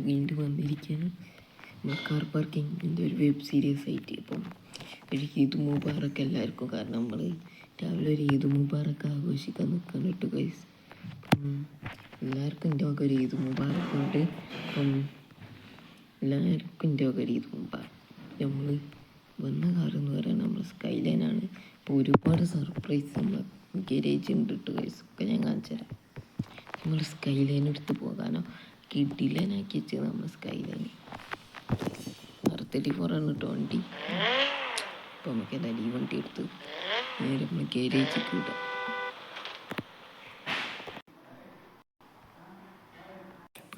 വീണ്ടും വന്നിരിക്കുകയാണ് കാർ പാർക്കിങ്ങിൻ്റെ ഒരു വെബ് സീരീസ് ആയിട്ട്. അപ്പം ഒരു ഈദ് മുബാറക്ക് എല്ലാവർക്കും. കാരണം നമ്മൾ രാവിലെ ഒരു ഈദ് മുബാറക്ക് ആഘോഷിക്കാൻ നിൽക്കാൻ കേട്ടു ഗൈസ്. എല്ലാവർക്കും എൻ്റെ ഒക്കെ ഒരു ഈദ് മുബാറക്ക് ഉണ്ട്. അപ്പം എല്ലാവർക്കും എൻ്റെ ഒക്കെ ഒരു ഈദ് മുബാറക്ക്. നമ്മൾ വന്ന കാർ എന്ന് പറയുന്നത് നമ്മൾ സ്കൈ ലൈനാണ്. അപ്പോൾ ഒരുപാട് സർപ്രൈസ് നമ്മൾ ഗരേജ് ഉണ്ട് കേട്ടോ ഗൈസ്. ഒക്കെ ഞാൻ കാണിച്ചു തരാം. നമ്മൾ സ്കൈ ലൈൻ എടുത്ത് പോകാനോ കിഡിലൈനാക്കി വെച്ചത് നമ്മൾ സ്കൈ ലൈൻ R34 ആണ് കേട്ടോ വണ്ടി. അപ്പോൾ നമുക്ക് എന്തായാലും ഈ വണ്ടി എടുത്ത് നേരെ നമ്മൾ ഗാരേജിലേക്ക് വിടാം.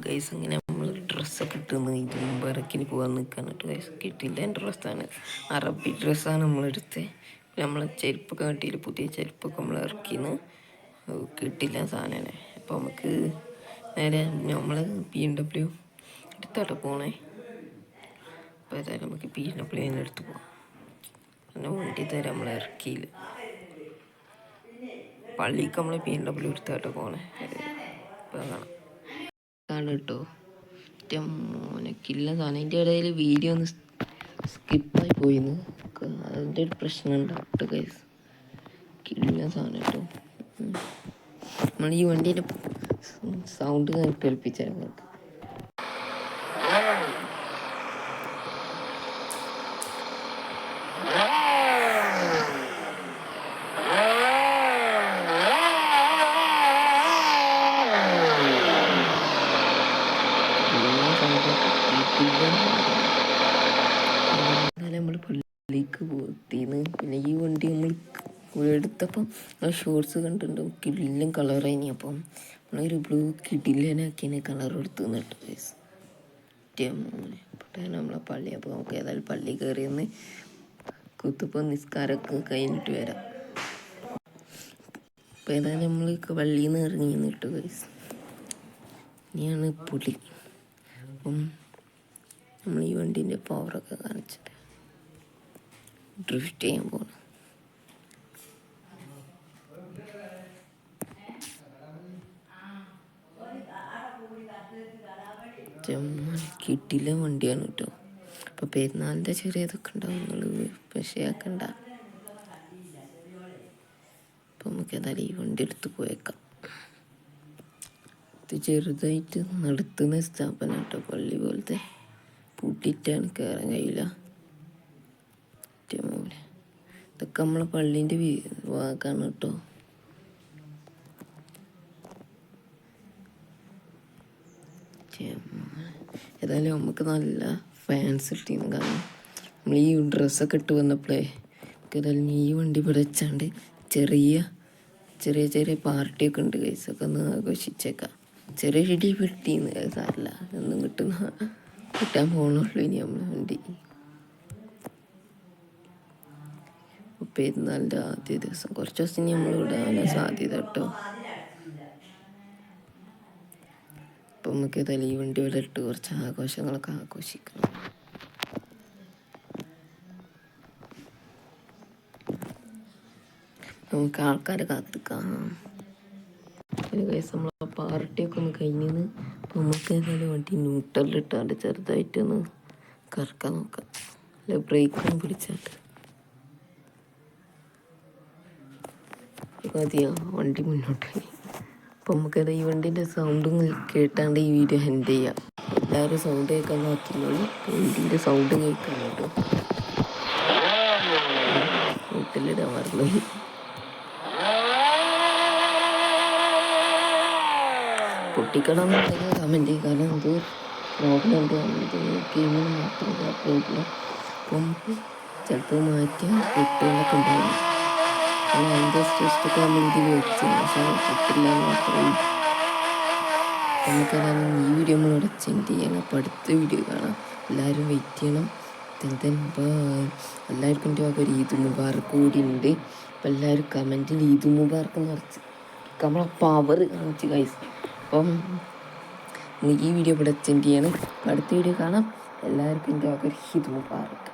ഗൈസ് ഇങ്ങനെ നമ്മൾ ഡ്രസ്സൊക്കെ ഇട്ടുന്ന ഇത് മുമ്പറക്കിന് പോകാൻ നിൽക്കാൻ കേട്ടോ ഗൈസ്. കിട്ടില്ല ഡ്രസ്സാണ്, അറബി ഡ്രസ്സാണ് നമ്മളെടുത്ത്. നമ്മളെ ചെരുപ്പൊക്കെ കട്ടിയിൽ പുതിയ ചെരുപ്പൊക്കെ നമ്മൾ ഇറക്കിന്ന് കിട്ടില്ല സാധനമാണ്. അപ്പോൾ നമുക്ക് നേരെ നമ്മൾ BMW എടുത്തോട്ടെ പോണേ. അപ്പോൾ ഏതായാലും നമുക്ക് BMW തന്നെ എടുത്ത് പോകാം. പിന്നെ വണ്ടി തരാം നമ്മൾ ഇറക്കിയില്ല. പള്ളിക്ക് നമ്മൾ BMW എടുത്തോട്ടെ പോണേ. ഇപ്പോൾ കാണാം കേട്ടോ. മോനക്കില്ല സാധനം. അതിൻ്റെ ഇടയിൽ വീഡിയോ ഒന്ന് സ്കിപ്പായി പോയിന്ന്. അതിൻ്റെ ഒരു പ്രശ്നം ഉണ്ടാവട്ടെ ഗൈസ്. കില്ല സാധനം കേട്ടോ. നമ്മൾ ഈ വണ്ടീൻ്റെ സൗണ്ട് കേൾപ്പിച്ചാൽ നമുക്ക് നമ്മൾ പള്ളിക്ക് പോത്തിന്ന്. പിന്നെ ഈ വണ്ടി നമ്മൾ എടുത്തപ്പം ഷോർട്സ് കണ്ടിട്ടുണ്ടാവും. കിടിലൻ കളറായിനി. അപ്പം നമ്മളൊരു ബ്ലൂ കിടിലനാക്കിയ കളർ എടുത്ത് നിന്നിട്ട് ഗൈസ്. അപ്പോൾ നമ്മളെ പള്ളി. അപ്പോൾ നമുക്ക് ഏതായാലും പള്ളി കയറിയെന്ന് കുത്തിപ്പോൾ നിസ്കാരമൊക്കെ കഴിഞ്ഞിട്ട് വരാം. അപ്പോൾ ഏതായാലും നമ്മൾ പള്ളിയിൽ നിന്ന് ഇറങ്ങി നിന്നിട്ട് ഗൈസ്. ഇനിയാണ് പുലി. അപ്പം നമ്മൾ ഈ വണ്ടീൻ്റെ പവറൊക്കെ കാണിച്ചിട്ട് ഡ്രിഫ്റ്റ് ചെയ്യാൻ പോകണം. കിട്ടില്ല വണ്ടിയാണ് കേട്ടോ. അപ്പോൾ പെരുന്നാളിൻ്റെ ചെറിയതൊക്കെ ഉണ്ടാവും, നിങ്ങൾ വിഷയാക്കണ്ട. അപ്പോൾ നമുക്ക് ഏതായാലും ഈ വണ്ടി എടുത്ത് പോയേക്കാം. ഇത് ചെറുതായിട്ട് നടത്തുന്ന സ്ഥാപനം കേട്ടോ. പള്ളി പോലത്തെ പൂട്ടിയിട്ടാണ്, കയറാൻ കഴിയില്ല. ഇതൊക്കെ നമ്മളെ പള്ളീൻ്റെ ഭാഗമാണ് കേട്ടോ. ഏതായാലും നമുക്ക് നല്ല ഫാൻസ് കിട്ടിയിരുന്നു. കാരണം നമ്മൾ ഈ ഡ്രസ്സൊക്കെ ഇട്ട് വന്നപ്പോഴേ ഏതായാലും ഈ വണ്ടി ഇവിടെ വെച്ചാണ്ട് ചെറിയ ചെറിയ ചെറിയ പാർട്ടിയൊക്കെ ഉണ്ട് കൈസൊക്കെ ഒന്ന് ആഘോഷിച്ചേക്കാം. ചെറിയ ഇടി കിട്ടിയെന്ന് സാരല്ല, ഒന്നും കിട്ടാൻ പോകണുള്ളൂ ഇനി നമ്മൾ വണ്ടി. പെരുന്നാളിൻ്റെ ആദ്യ ദിവസം കുറച്ച് ദിവസം ഇനി നമ്മൾ വിടാനുള്ള സാധ്യത കേട്ടോ. അപ്പം നമുക്ക് ഏതായാലും ഈ വണ്ടി ഇവിടെ ഇട്ട് കുറച്ച് ആഘോഷങ്ങളൊക്കെ ആഘോഷിക്കണം. നമുക്ക് ആൾക്കാരെ കാത്തിക്കാം. ഒരു ദിവസം നമ്മൾ പാർട്ടിയൊക്കെ ഒന്ന് കഴിഞ്ഞ് അപ്പം നമുക്ക് ഏതായാലും വണ്ടി ന്യൂട്രലിലിട്ടാണ്ട് ചെറുതായിട്ടൊന്ന് കറക്കാൻ നോക്കാം. അല്ല ബ്രേക്കൊന്നും പിടിച്ചാട്ട് മതിയോ വണ്ടി മുന്നോട്ട്. അപ്പം നമുക്കത് ഈ വണ്ടീൻ്റെ സൗണ്ടും കേട്ടാണ്ട് ഈ വീഡിയോ എൻഡ് ചെയ്യാം. എല്ലാവരും സൗണ്ട് കേൾക്കാൻ നോക്കിയുള്ളൂ. വണ്ടീൻ്റെ സൗണ്ട് കേൾക്കാൻ കേട്ടോ. വീട്ടിലിടാൻ മറന്നു. പൊട്ടിക്കണമെന്നുണ്ടെങ്കിൽ കമൻറ്റ് ചെയ്യും. കാരണം അത് പ്രോബ്ലം ഉണ്ട്. ഗെയിമിന് മാത്രമല്ല പ്രോബ്ലം. അപ്പം ചിലപ്പോൾ മാറ്റിയാൽ പൊട്ടുകളൊക്കെ ഉണ്ടാവും. അതിൻ്റെ സ്ട്രെസ്റ്റൊക്കെ നമ്മൾ ഇതിൽ വെച്ച് പക്ഷേ പൊട്ടില്ല മാത്രമേ. നമുക്കതാണ് ഈ വീഡിയോ നമ്മൾ ഇവിടെ സെൻഡ് ചെയ്യണം. അപ്പോൾ അടുത്ത വീഡിയോ കാണാം. എല്ലാവരും വെയിറ്റ് ചെയ്യണം. എല്ലാവർക്കും എൻ്റെ വക ഒരു ഈദ് മുബാറക്ക് കൂടി ഉണ്ട്. അപ്പോൾ എല്ലാവരും കമൻറ്റിൽ ഈദ് മുബാറക്ക് നിറച്ച് നമ്മളെ പവർ കാണിച്ച് ഗൈസ്. അപ്പം ഈ വീഡിയോ ഇവിടെ സെൻഡ് ചെയ്യണം. അടുത്ത വീഡിയോ കാണാം. എല്ലാവർക്കും എൻ്റെ വക ഒരു ഈദ് മുബാറക്ക്.